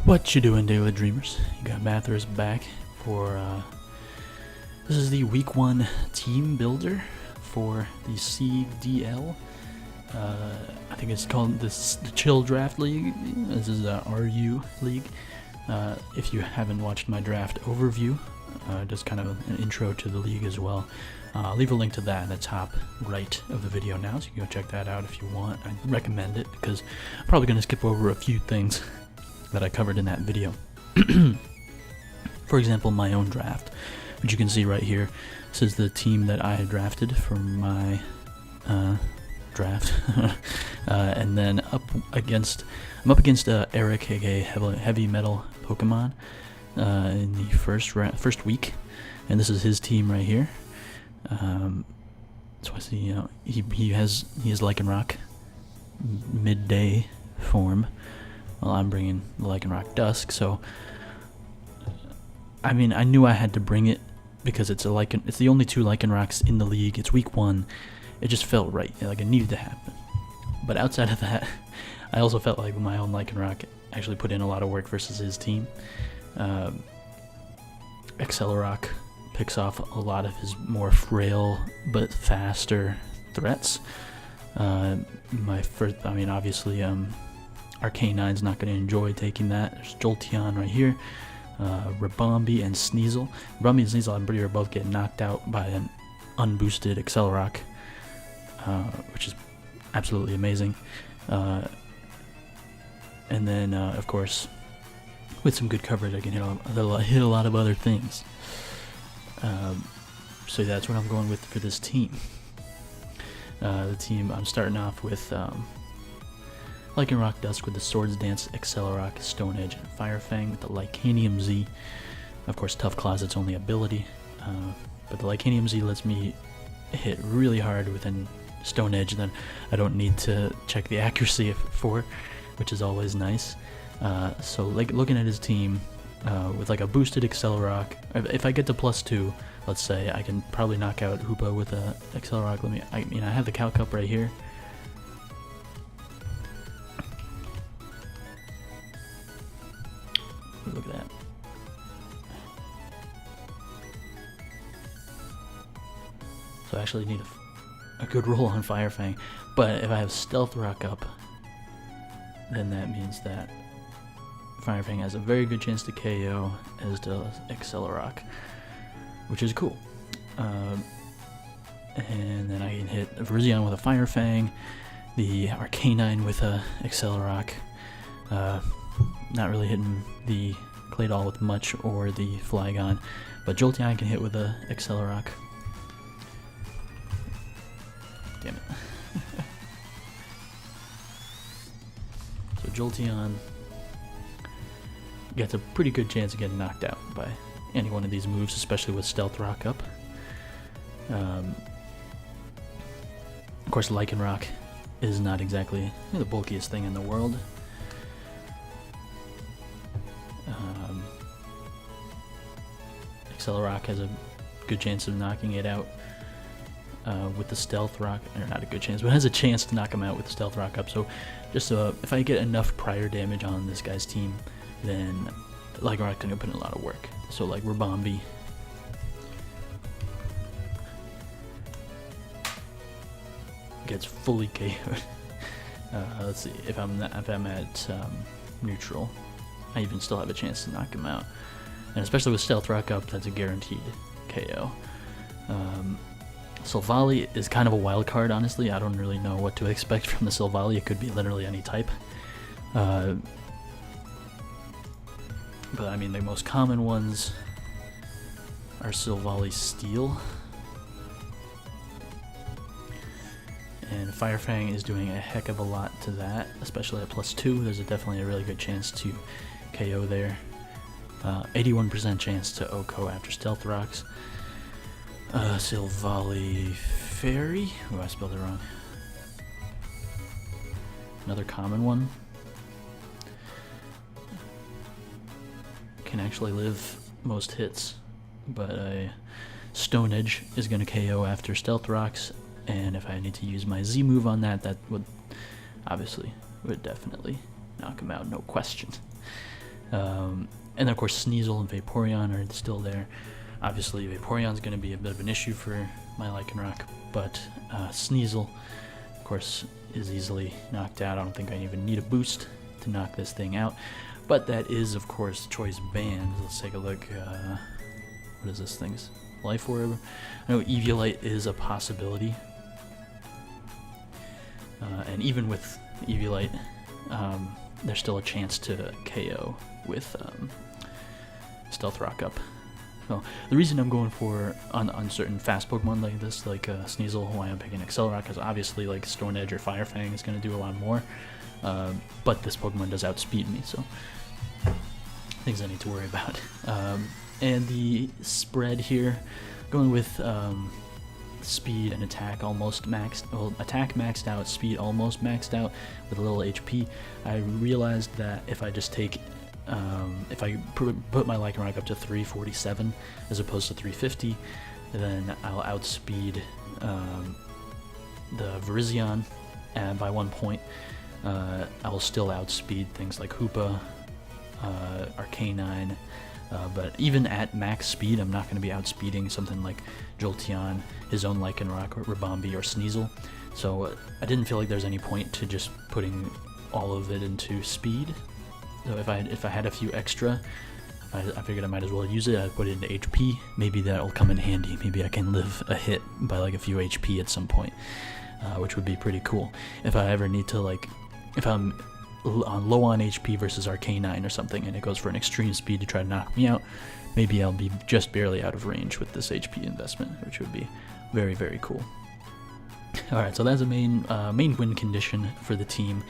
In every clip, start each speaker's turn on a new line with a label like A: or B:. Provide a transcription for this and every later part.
A: What you doing, Diggletdreamers? You got Mathers back for, this is the week 1 team builder for the CDL. I think it's called the Chill Draft League. This is a RU league. If you haven't watched my draft overview, just kind of an intro to the league as well. I'll leave a link to that in the top right of the video now, so you can go check that out if you want. I recommend it because I'm probably going to skip over a few things that I covered in that video. For example, my own draft, which you can see right here. This is the team that I had drafted for my draft. And then I'm up against Eric, aka Heavy Metal Pokemon, in the first week, and this is his team right here. So I see, you know, he has Lycanroc midday form. Well, I'm bringing the Lycanroc Dusk, so I mean, I knew I had to bring it because it's the only 2 Lycanrocs in the league. It's week 1. It just felt right, like it needed to happen. But outside of that, I also felt like my own Lycanroc actually put in a lot of work versus his team. Accelerock picks off a lot of his more frail but faster threats. Obviously, Arcanine's not going to enjoy taking that. There's Jolteon right here. Rabombi and Sneasel. Rabombi and Sneasel, I'm pretty sure, both get knocked out by an unboosted Accelerock, which is absolutely amazing. And then, of course, with some good coverage, I can hit a lot of other things. So that's what I'm going with for this team. The team, I'm starting off with Lycanroc Dusk with the Swords Dance, Accelerock, Stone Edge, and Fire Fang with the Lycanium Z. Of course, Tough Claw's its only ability, but the Lycanium Z lets me hit really hard within Stone Edge, then I don't need to check the accuracy for, which is always nice. So like looking at his team, with like a boosted Accelerock, if I get to +2, let's say, I can probably knock out Hoopa with a Accelerock. I have the Cow Cup right here. Look at that. So I actually need a good roll on Fire Fang, but if I have Stealth Rock up, then that means that Fire Fang has a very good chance to KO, as does Accelerock, which is cool. And then I can hit Virizion with a Fire Fang, the Arcanine with a Accelerock. Not really hitting the Claydol with much, or the Flygon, but Jolteon I can hit with a Accelerock. Damn it. So Jolteon gets a pretty good chance of getting knocked out by any one of these moves, especially with Stealth Rock up. Of course, Lycanroc is not exactly the bulkiest thing in the world. Accelerock has a good chance of knocking it out with the Stealth Rock, or not a good chance, but has a chance to knock him out with the Stealth Rock up. So just if I get enough prior damage on this guy's team, then Lycanroc can put in a lot of work. So like Rabombi gets fully KO'd. Let's see, if I'm at neutral, I even still have a chance to knock him out. And especially with Stealth Rock up, that's a guaranteed KO. Silvally is kind of a wild card, honestly. I don't really know what to expect from the Silvally. It could be literally any type. But I mean, the most common ones are Silvally Steel. And Fire Fang is doing a heck of a lot to that, especially at +2. There's definitely a really good chance to KO there. 81% chance to OHKO after Stealth Rocks. Silvally Fairy. Oh, I spelled it wrong. Another common one. Can actually live most hits, but a Stone Edge is going to KO after Stealth Rocks, and if I need to use my Z move on that, that would definitely knock him out, no question. And of course Sneasel and Vaporeon are still there. Obviously Vaporeon's going to be a bit of an issue for my Lycanroc, but Sneasel, of course, is easily knocked out. I don't think I even need a boost to knock this thing out. But that is, of course, choice banned. Let's take a look. What is this thing's Life Orb? I know Eviolite is a possibility. And even with Eviolite, there's still a chance to KO with Stealth Rock up. So the reason I'm going for on certain fast Pokemon like this, like Sneasel, why I'm picking Accelerock, is obviously like Stone Edge or Fire Fang is going to do a lot more. But this Pokemon does outspeed me, so things I need to worry about. And the spread here, going with speed and attack almost maxed, well, attack maxed out, speed almost maxed out with a little HP. I realized that if I just take, if I put my Lycanroc up to 347 as opposed to 350, then I'll outspeed the Virizion by 1 point. I will still outspeed things like Hoopa, Arcanine, but even at max speed, I'm not going to be outspeeding something like Jolteon, his own Lycanroc, or Ribombee, or Sneasel. So I didn't feel like there's any point to just putting all of it into speed. So if I had a few extra, I figured I might as well use it. I'd put it into HP. Maybe that'll come in handy. Maybe I can live a hit by like a few HP at some point, which would be pretty cool. If I ever need to, like, if I'm low on HP versus Arcanine or something and it goes for an extreme speed to try to knock me out, maybe I'll be just barely out of range with this HP investment, which would be very, very cool. Alright, so that's a main win condition for the team.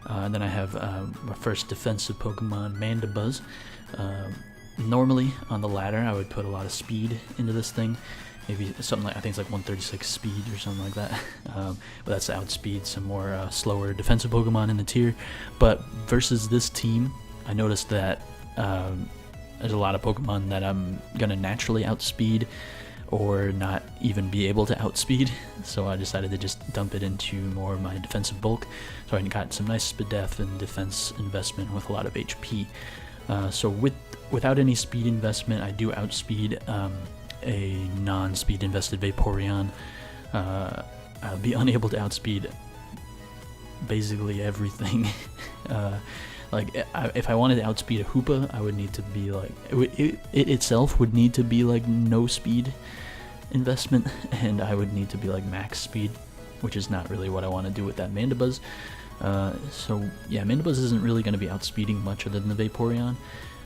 A: Then I have my first defensive Pokemon, Mandibuzz. Normally on the ladder I would put a lot of speed into this thing. Maybe something like, I think it's like 136 speed or something like that. But that's to outspeed some more slower defensive Pokemon in the tier. But versus this team, I noticed that there's a lot of Pokemon that I'm going to naturally outspeed or not even be able to outspeed. So I decided to just dump it into more of my defensive bulk. So I got some nice Spadef and defense investment with a lot of HP. So without any speed investment, I do outspeed a non-speed invested Vaporeon. I'll be unable to outspeed basically everything. Like if I wanted to outspeed a Hoopa, I would need to be like, it itself would need to be like no speed investment, and I would need to be like max speed, which is not really what I want to do with that Mandibuzz. So yeah, Mandibuzz isn't really going to be outspeeding much other than the Vaporeon,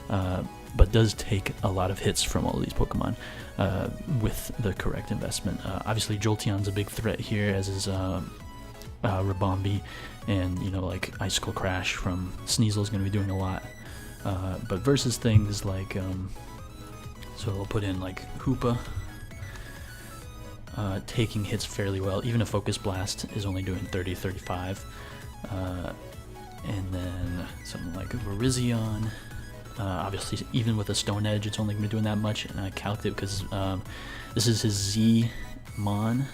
A: but does take a lot of hits from all of these Pokemon with the correct investment. Obviously Jolteon's a big threat here, as is Ribombee, and you know, like Icicle Crash from Sneasel is going to be doing a lot. But versus things like, so we'll put in like Hoopa, taking hits fairly well. Even a Focus Blast is only doing 30-35. And then something like Virizion. Obviously, even with a Stone Edge, it's only going to be doing that much, and I calced it because this is his Z-Mon.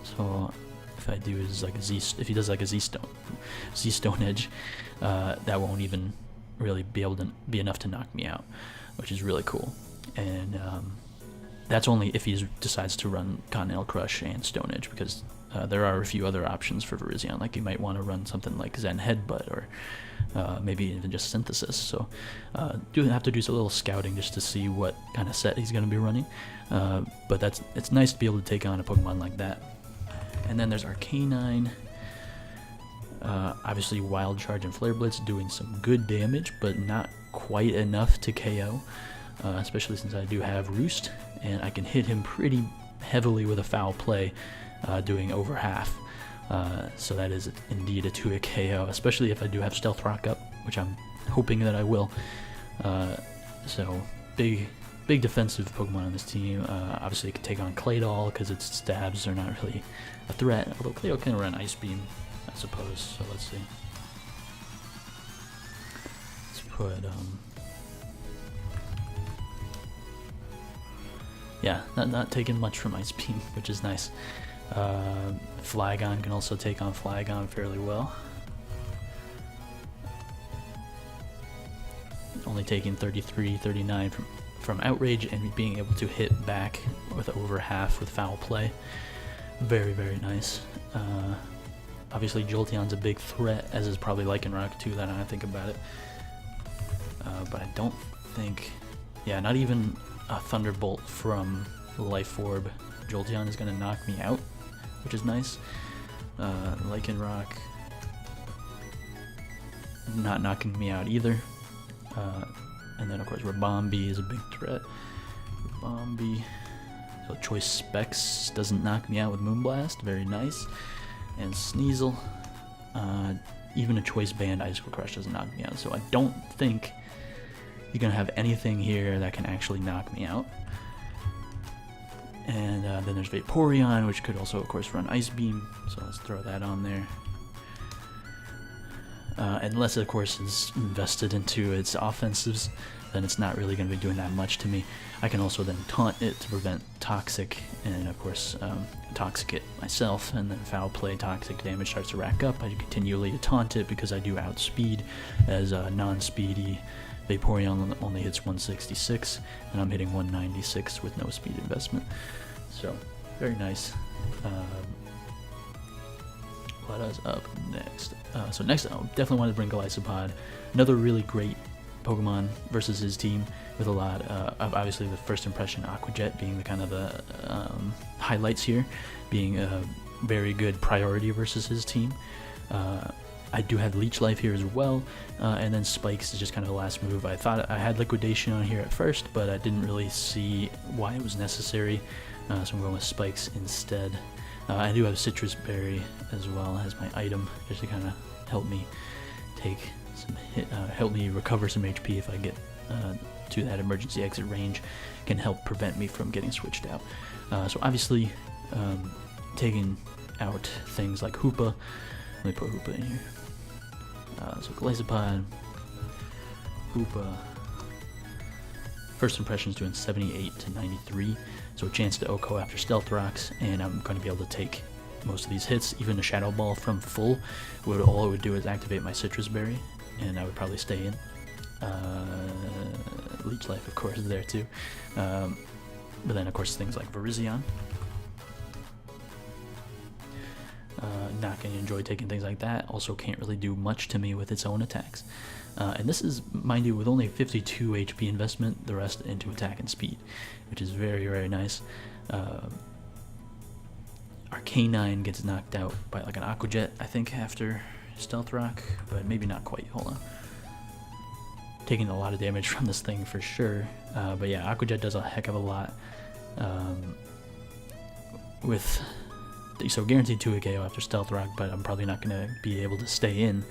A: So if I do is like a Z, if he does like a Z Stone Edge, that won't even really be able to be enough to knock me out, which is really cool. And that's only if he decides to run Continental Crush and Stone Edge, because there are a few other options for Virizion. Like you might want to run something like Zen Headbutt, or maybe even just Synthesis. So do have to do some little scouting just to see what kind of set he's going to be running. But it's nice to be able to take on a Pokemon like that. And then there's Arcanine. Obviously Wild Charge and Flare Blitz doing some good damage, but not quite enough to KO, especially since I do have Roost, and I can hit him pretty heavily with a Foul Play, doing over half. So that is indeed a 2-hit KO, especially if I do have Stealth Rock up, which I'm hoping that I will. So big defensive Pokemon on this team. Obviously it can take on Claydol because its stabs are not really a threat, although Claydol can run Ice Beam, I suppose. So let's see. Let's put yeah, not taking much from Ice Beam, which is nice. Flygon can also take on Flygon fairly well. only taking 33, 39 from outrage and being able to hit back with over half with foul play. Very, very nice. Obviously, Jolteon's a big threat, as is probably Lycanroc too, that I think about it. But I don't think... Yeah, not even a Thunderbolt from Life Orb Jolteon is going to knock me out, which is nice. Lycanroc not knocking me out either. And then, of course, Rabombi is a big threat. Rabombi. So Choice Specs doesn't knock me out with Moonblast. Very nice. And Sneasel. Even a Choice Band Icicle Crush doesn't knock me out. So I don't think you're going to have anything here that can actually knock me out. And then there's Vaporeon, which could also, of course, run Ice Beam. So let's throw that on there. Unless, of course, it's invested into its offensives, then it's not really going to be doing that much to me. I can also then taunt it to prevent Toxic, and of course, Toxic it myself, and then Foul Play Toxic damage starts to rack up. I continually taunt it because I do outspeed, as non-speedy Vaporeon only hits 166, and I'm hitting 196 with no speed investment. So, very nice. What is up next? So next, I definitely wanted to bring Golisopod, another really great Pokemon versus his team, with a lot of obviously the first impression Aquajet being the kind of the highlights here, being a very good priority versus his team. I do have Leech Life here as well, and then Spikes is just kind of the last move. I thought I had Liquidation on here at first, but I didn't really see why it was necessary, so I'm going with Spikes instead. I do have Citrus Berry as well as my item, just to kind of help me take some hit, help me recover some HP if I get to that emergency exit range. Can help prevent me from getting switched out. So obviously, taking out things like Hoopa. Let me put Hoopa in here. So Golisopod, Hoopa. First impression is doing 78 to 93. So a chance to OHKO after Stealth Rocks, and I'm going to be able to take most of these hits. Even a Shadow Ball from full, all it would do is activate my Citrus Berry, and I would probably stay in. Leech Life, of course, is there too. But then, of course, things like Virizion. Not going to enjoy taking things like that. Also can't really do much to me with its own attacks. And this is, mind you, with only 52 HP investment, the rest into attack and speed, which is very, very nice. Arcanine gets knocked out by like an Aquajet, I think, after Stealth Rock, but maybe not quite. Hold on. Taking a lot of damage from this thing for sure. But yeah, Aquajet does a heck of a lot. So guaranteed 2 KO after Stealth Rock, but I'm probably not going to be able to stay in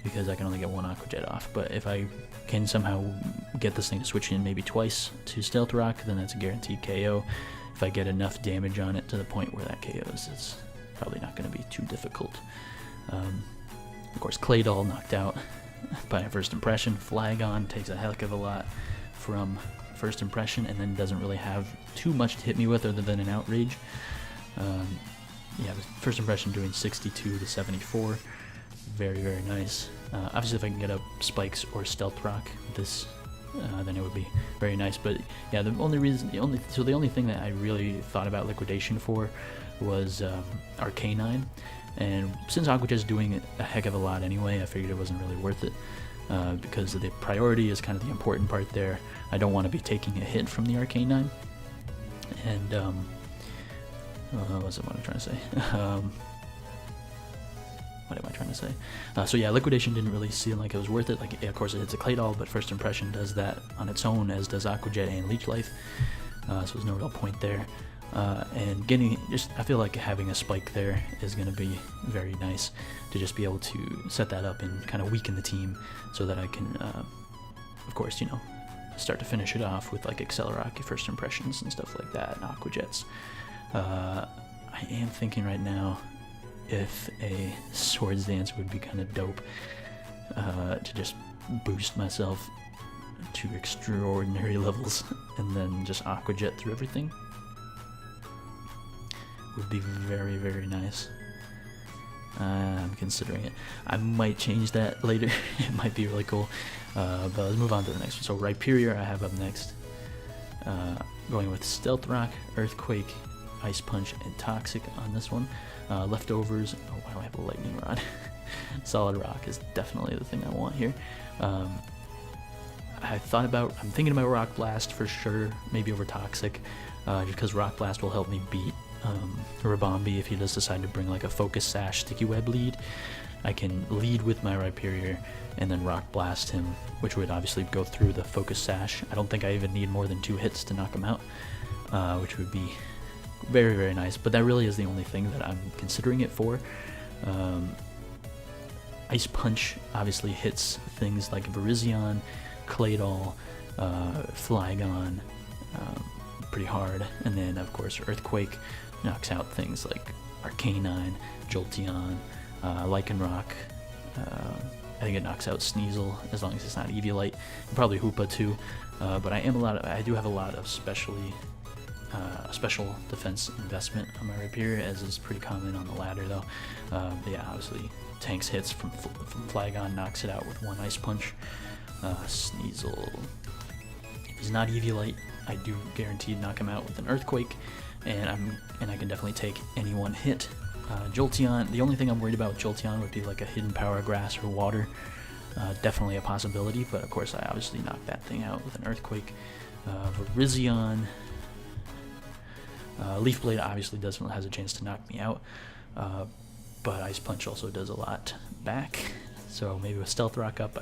A: because I can only get one Aquajet off. But if I can somehow get this thing to switch in maybe twice to Stealth Rock, then that's a guaranteed KO. If I get enough damage on it to the point where that KOs, it's probably not going to be too difficult. Of course, Claydol knocked out by First Impression. Flagon takes a heck of a lot from First Impression, and then doesn't really have too much to hit me with other than an Outrage. Yeah, First Impression doing 62 to 74. Very, very nice. Obviously, if I can get up Spikes or Stealth Rock with this, then it would be very nice. But yeah, the only thing that I really thought about Liquidation for was Arcanine. And since Aquajet's doing a heck of a lot anyway, I figured it wasn't really worth it. Because the priority is kind of the important part there. I don't want to be taking a hit from the Arcanine. And, what am I trying to say? What am I trying to say? So yeah, Liquidation didn't really seem like it was worth it. Like, yeah, of course it hits a Claydol, but First Impression does that on its own, as does Aquajet and Leech Life. So there's no real point there. And I feel like having a Spike there is going to be very nice to just be able to set that up and kind of weaken the team so that I can, of course, start to finish it off with like Accelerock, First Impressions and stuff like that, and Aquajets. I am thinking right now if a Swords Dance would be kind of dope to just boost myself to extraordinary levels and then just Aquajet through everything. Would be very, very nice. I'm considering it. I might change that later. It might be really cool. But let's move on to the next one. So Rhyperior I have up next. Going with Stealth Rock, Earthquake, Ice Punch, and Toxic on this one. Leftovers. Oh, why do I have a Lightning Rod? Solid Rock is definitely the thing I want here. I'm thinking about Rock Blast for sure, maybe over Toxic, because Rock Blast will help me beat Ribombee if he does decide to bring like a Focus Sash Sticky Web lead. I can lead with my Rhyperior and then Rock Blast him, which would obviously go through the Focus Sash. I don't think I even need more than 2 hits to knock him out, which would be very, very nice. But that really is the only thing that I'm considering it for. Ice Punch obviously hits things like Virizion, Claydol, Flygon pretty hard, and then of course Earthquake knocks out things like Arcanine, Jolteon, Lycanroc. I think it knocks out Sneasel as long as it's not Eviolite, and probably Hoopa too. But I do have a lot of special defense investment on my Rhyperior, as is pretty common on the ladder though. But yeah, obviously tanks hits from Flygon, knocks it out with 1 Ice Punch. Sneasel, if he's not Eviolite, I do guarantee knock him out with an Earthquake, and I can definitely take any 1 hit. Jolteon, the only thing I'm worried about with Jolteon would be like a Hidden Power Grass or Water. Definitely a possibility, but of course I obviously knock that thing out with an Earthquake. Virizion, Leaf Blade obviously has a chance to knock me out, but Ice Punch also does a lot back. So maybe with Stealth Rock up,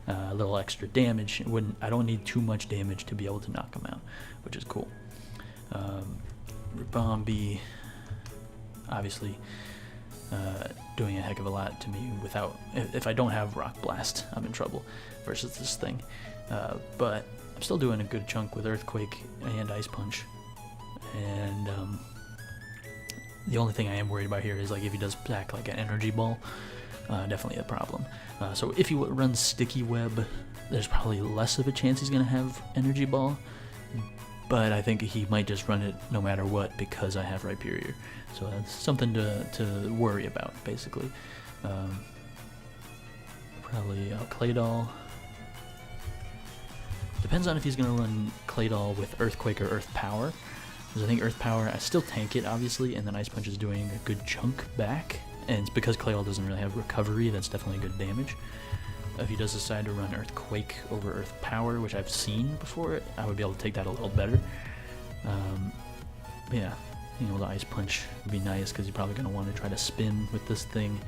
A: a little extra damage. I don't need too much damage to be able to knock him out, which is cool. Ribombee, obviously doing a heck of a lot to me without. If I don't have Rock Blast, I'm in trouble versus this thing. But I'm still doing a good chunk with Earthquake and Ice Punch. And the only thing I am worried about here is like if he does pack like an Energy Ball, definitely a problem. So if he runs Sticky Web, there's probably less of a chance he's going to have Energy Ball. But I think he might just run it no matter what because I have Rhyperior. So that's something to worry about, basically. Probably Claydol. Depends on if he's going to run Claydol with Earthquake or Earth Power. Because I think Earth Power, I still tank it, obviously, and then Ice Punch is doing a good chunk back. And it's because Claydol doesn't really have recovery, that's definitely good damage. If he does decide to run Earthquake over Earth Power, which I've seen before, I would be able to take that a little better. Yeah, you know, the Ice Punch would be nice because you're probably going to want to try to spin with this thing.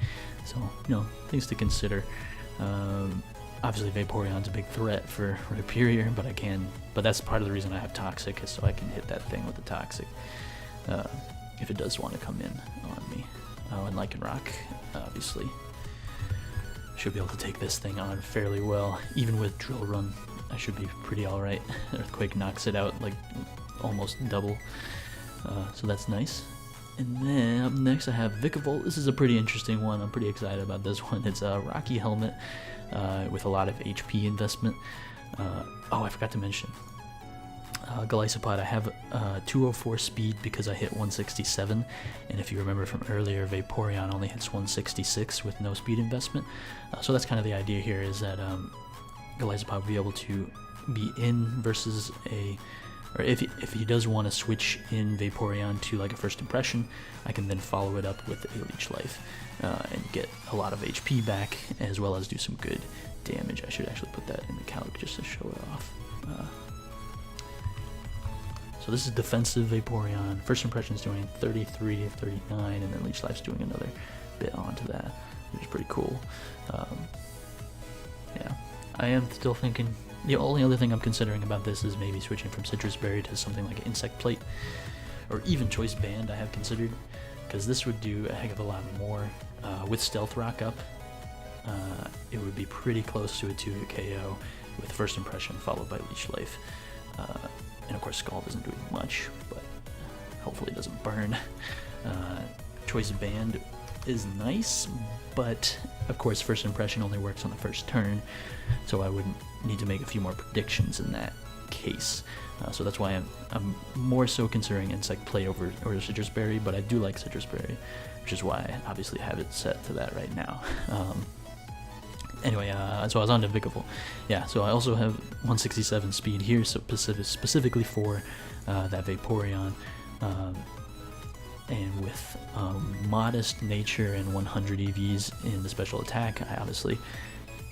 A: So, you know, things to consider. Obviously, Vaporeon's a big threat for Rhyperior, but that's part of the reason I have Toxic, is so I can hit that thing with the Toxic if it does want to come in on me. And Lycanroc, obviously, should be able to take this thing on fairly well. Even with Drill Run, I should be pretty alright. Earthquake knocks it out like almost double, so that's nice. And then up next I have Vikavolt. This is a pretty interesting one. I'm pretty excited about this one. It's a Rocky Helmet with a lot of HP investment. Oh, I forgot to mention. Golisopod, I have 204 speed because I hit 167, and if you remember from earlier, Vaporeon only hits 166 with no speed investment. So that's kind of the idea here, is that Golisopod will be able to be in versus or if he does want to switch in Vaporeon to like a first impression, I can then follow it up with a Leech Life and get a lot of HP back, as well as do some good damage. I should actually put that in the calc just to show it off. So this is defensive Vaporeon. First impression is doing 33 of 39, and then Leech Life's doing another bit onto that, which is pretty cool. Yeah, I am still thinking. The only other thing I'm considering about this is maybe switching from Citrus Berry to something like Insect Plate, or even Choice Band I have considered, because this would do a heck of a lot more. With Stealth Rock up, it would be pretty close to a 2-hit KO with First Impression followed by Leech Life. And of course Scald isn't doing much, but hopefully it doesn't burn. Choice Band is nice, but of course first impression only works on the first turn, so I would need to make a few more predictions in that case. So that's why I'm more so considering Insect Plate over Citrus Berry, but I do like Citrus Berry, which is why I obviously have it set to that right now. Anyway, so I was on to Vikavolt. Yeah, so I also have 167 speed here, so specifically for that Vaporeon. And with modest nature and 100 EVs in the special attack, I obviously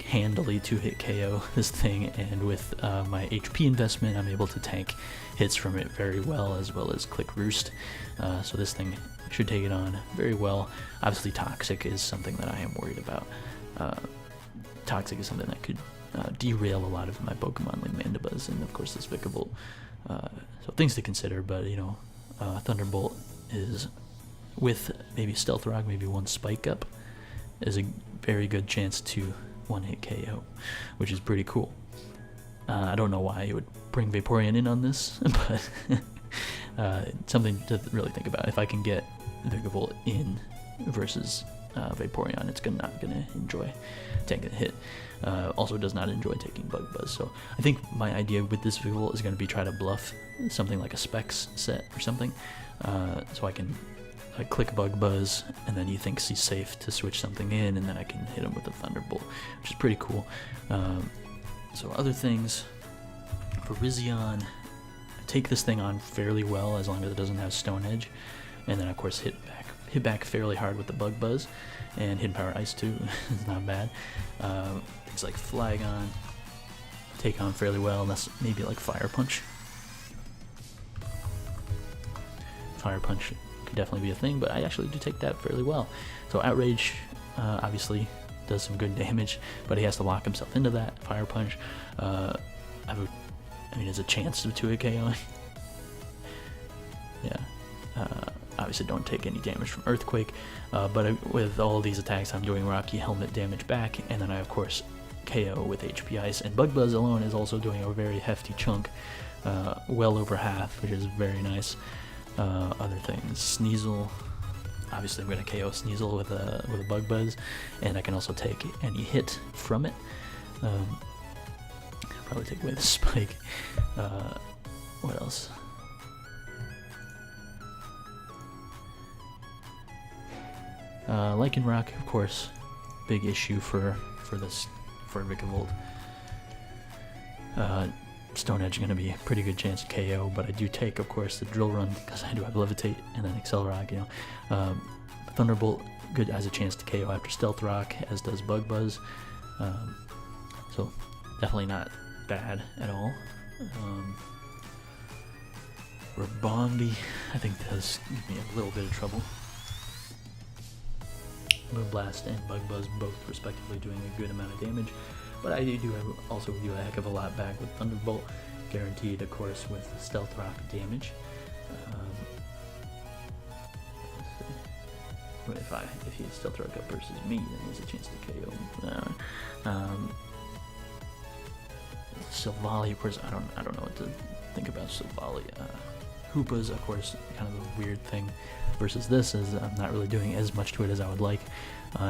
A: handily 2-hit KO this thing, and with my HP investment, I'm able to tank hits from it very well, as well as click Roost. So this thing should take it on very well. Obviously Toxic is something that I am worried about. Toxic is something that could derail a lot of my Pokemon like Mandibuzz and of course this Vikavolt. So things to consider, but you know, Thunderbolt is, with maybe Stealth Rock, maybe one Spike Up, is a very good chance to 1-hit KO, which is pretty cool. I don't know why you would bring Vaporeon in on this, but something to really think about. If I can get Vikavolt in versus Vaporeon, it's not gonna enjoy taking a hit. Also does not enjoy taking Bug Buzz, so I think my idea with this Vikavolt is going to be try to bluff something like a Specs set or something, so I can click Bug Buzz, and then he thinks he's safe to switch something in, and then I can hit him with a Thunderbolt, which is pretty cool. So other things, for Rizion, I take this thing on fairly well as long as it doesn't have Stone Edge, and then of course hit back fairly hard with the Bug Buzz, and Hidden Power Ice too is not bad. Things like Flygon take on fairly well, and that's maybe like Fire Punch. Fire Punch could definitely be a thing, but I actually do take that fairly well. So Outrage obviously does some good damage, but he has to lock himself into that. Fire Punch, I mean, there's a chance to 2-hit KO. Yeah. Obviously don't take any damage from Earthquake, but with all of these attacks I'm doing Rocky Helmet damage back, and then I of course KO with HP Ice, and Bug Buzz alone is also doing a very hefty chunk, well over half, which is very nice. Other things, Sneasel, obviously I'm going to KO Sneasel with a Bug Buzz, and I can also take any hit from it. Probably take away the Spike. What else? Lycanroc, of course, big issue for Vikavolt. Stone Edge going to be a pretty good chance to KO, but I do take, of course, the Drill Run because I do have Levitate, and then Accelerock. You know, Thunderbolt good has a chance to KO after Stealth Rock, as does Bug Buzz. So definitely not bad at all. Rabombi, I think does give me a little bit of trouble. Moonblast and Bug Buzz both respectively doing a good amount of damage, but I also do a heck of a lot back with Thunderbolt, guaranteed of course with Stealth Rock damage. If he has Stealth Rock up versus me, then he has a chance to KO. Silvally, of course, I don't know what to think about Silvally. Hoopa's, of course, kind of a weird thing versus this, is I'm not really doing as much to it as I would like.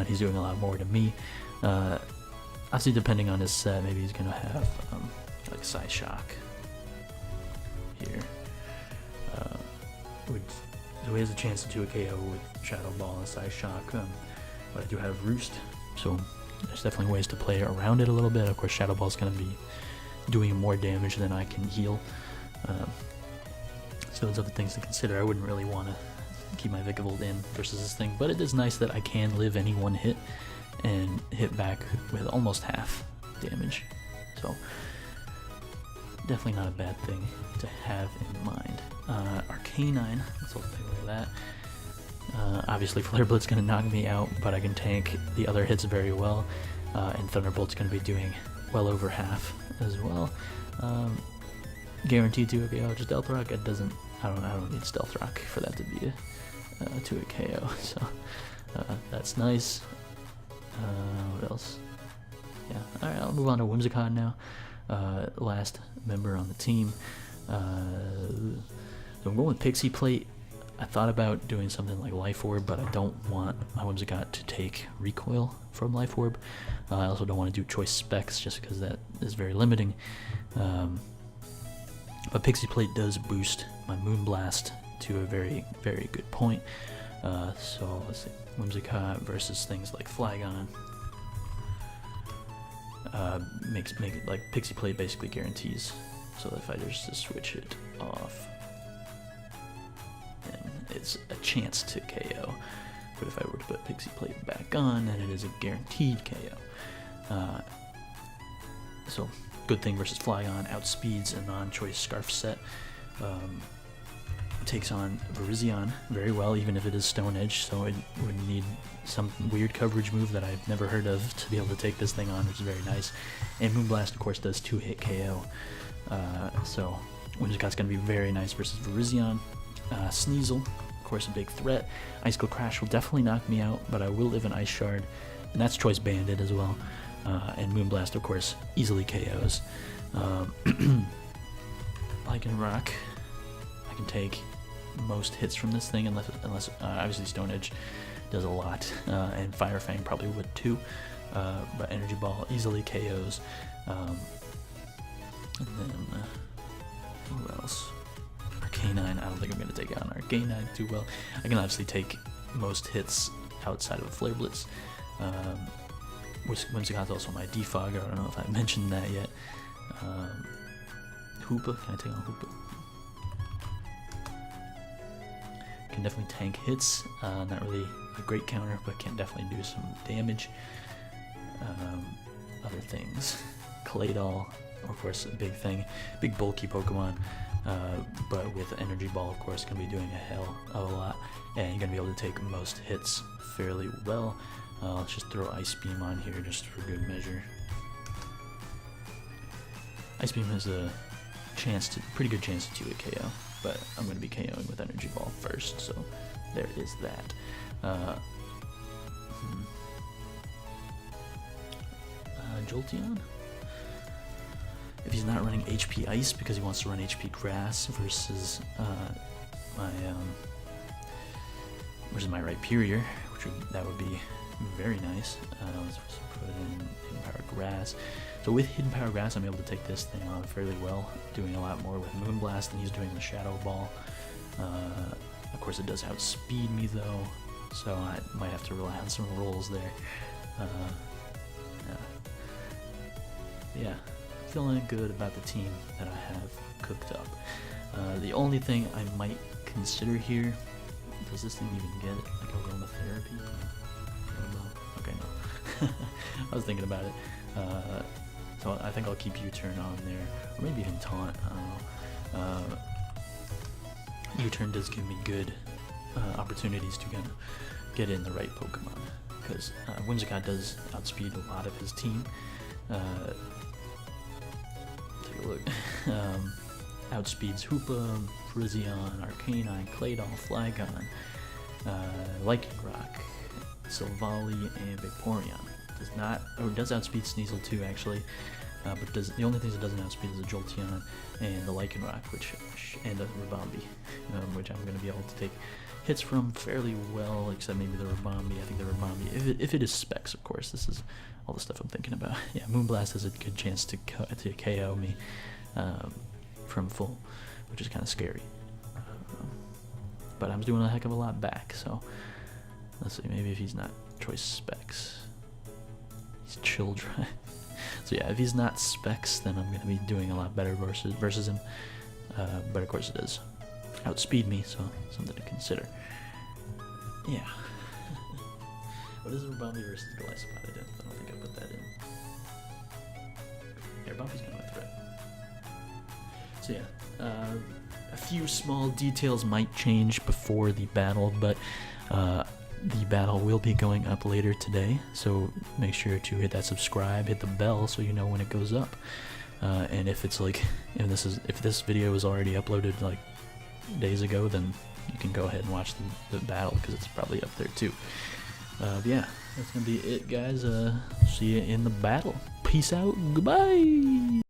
A: He's doing a lot more to me. Obviously, depending on his set, maybe he's going to have like Psy Shock here. So he has a chance to do a KO with Shadow Ball and Psy Shock, but I do have Roost, so there's definitely ways to play around it a little bit. Of course, Shadow Ball is going to be doing more damage than I can heal. So those other things to consider. I wouldn't really want to keep my Vikavolt in versus this thing, but it is nice that I can live any one hit and hit back with almost half damage. So definitely not a bad thing to have in mind. Arcanine, let's also take a look at that. Obviously Flare Blitz going to knock me out, but I can tank the other hits very well, and Thunderbolt's going to be doing well over half as well. Guaranteed to a KO. Just Stealth Rock, I don't need Stealth Rock for that to be to a KO. So that's nice. What else? Yeah. All right, I'll move on to Whimsicott now. Last member on the team. So I'm going with Pixie Plate. I thought about doing something like Life Orb, but I don't want my Whimsicott to take recoil from Life Orb. I also don't want to do choice specs just because that is very limiting. But Pixie Plate does boost my Moonblast to a very, very good point. So let's see, Whimsicott versus things like Flygon. Make it like Pixie Plate basically guarantees. So if I just switch it off, then it's a chance to KO. But if I were to put Pixie Plate back on, then it is a guaranteed KO. So good thing versus Flygon, outspeeds a non-choice Scarf set. Takes on Virizion very well, even if it is Stone Edge, so it would need some weird coverage move that I've never heard of to be able to take this thing on, which is very nice. And Moonblast, of course, does 2-hit KO. So Whimsicott's going to be very nice versus Virizion. Sneasel, of course, a big threat. Icicle Crash will definitely knock me out, but I will live an Ice Shard, and that's Choice Banded as well. And Moonblast, of course, easily KOs. Lycanroc, I can take most hits from this thing, unless obviously Stone Edge does a lot, and Fire Fang probably would too. But Energy Ball easily KOs. And then who else? Arcanine. I don't think I'm gonna take on Arcanine too well. I can obviously take most hits outside of a Flare Blitz. Whimsicott's also my defogger. I don't know if I mentioned that yet. Hoopa. Can I take on Hoopa? Can definitely tank hits. Not really a great counter, but can definitely do some damage. Other things. Claydol, of course, a big thing. Big bulky Pokemon. But with Energy Ball, of course, going to be doing a hell of a lot. And you're going to be able to take most hits fairly well. Let's just throw Ice Beam on here just for good measure. Ice Beam has a pretty good chance to 2-hit KO, but I'm going to be KOing with Energy Ball first, so there is that. Jolteon? If he's not running HP Ice because he wants to run HP Grass versus my Rhyperior, that would be very nice. Let's put in Hidden Power Grass. So with Hidden Power Grass, I'm able to take this thing on fairly well, doing a lot more with Moonblast than he's doing with Shadow Ball. Of course, it does outspeed me though, so I might have to rely on some rolls there. Yeah, feeling good about the team that I have cooked up. The only thing I might consider here, does this thing even get it? Like aromatherapy? Okay, no. I was thinking about it. So I think I'll keep U-Turn on there, or maybe even Taunt, I don't know. U-Turn does give me good opportunities to kind of get in the right Pokemon, because Whimsicott does outspeed a lot of his team. Take a look. Outspeeds Hoopa, Virizion, Arcanine, Claydol, Flygon, Lycanroc, Silvally, and Vaporeon. Does outspeed Sneasel too, actually, but the only things it doesn't outspeed is a Jolteon and the Lycanroc, and a Ribombee, which I'm going to be able to take hits from fairly well, except maybe the Ribombee. I think the Ribombee, if it is specs, of course, this is all the stuff I'm thinking about. Yeah, Moonblast has a good chance to KO me from full, which is kind of scary. But I'm doing a heck of a lot back, so let's see, maybe if he's not choice specs, he's Chill Drive. So yeah, if he's not specs, then I'm going to be doing a lot better versus him. But of course it does outspeed me, so something to consider. Yeah. What is Ribombee versus Glycopod? I don't think I put that in. Yeah, Ribombee's kind of a threat. So yeah, a few small details might change before the battle, but the battle will be going up later today, so make sure to hit that subscribe, hit the bell so you know when it goes up. And if it's like, if this video was already uploaded like days ago, then you can go ahead and watch the battle because it's probably up there too. But yeah, that's gonna be it, guys. See you in the battle. Peace out. Goodbye.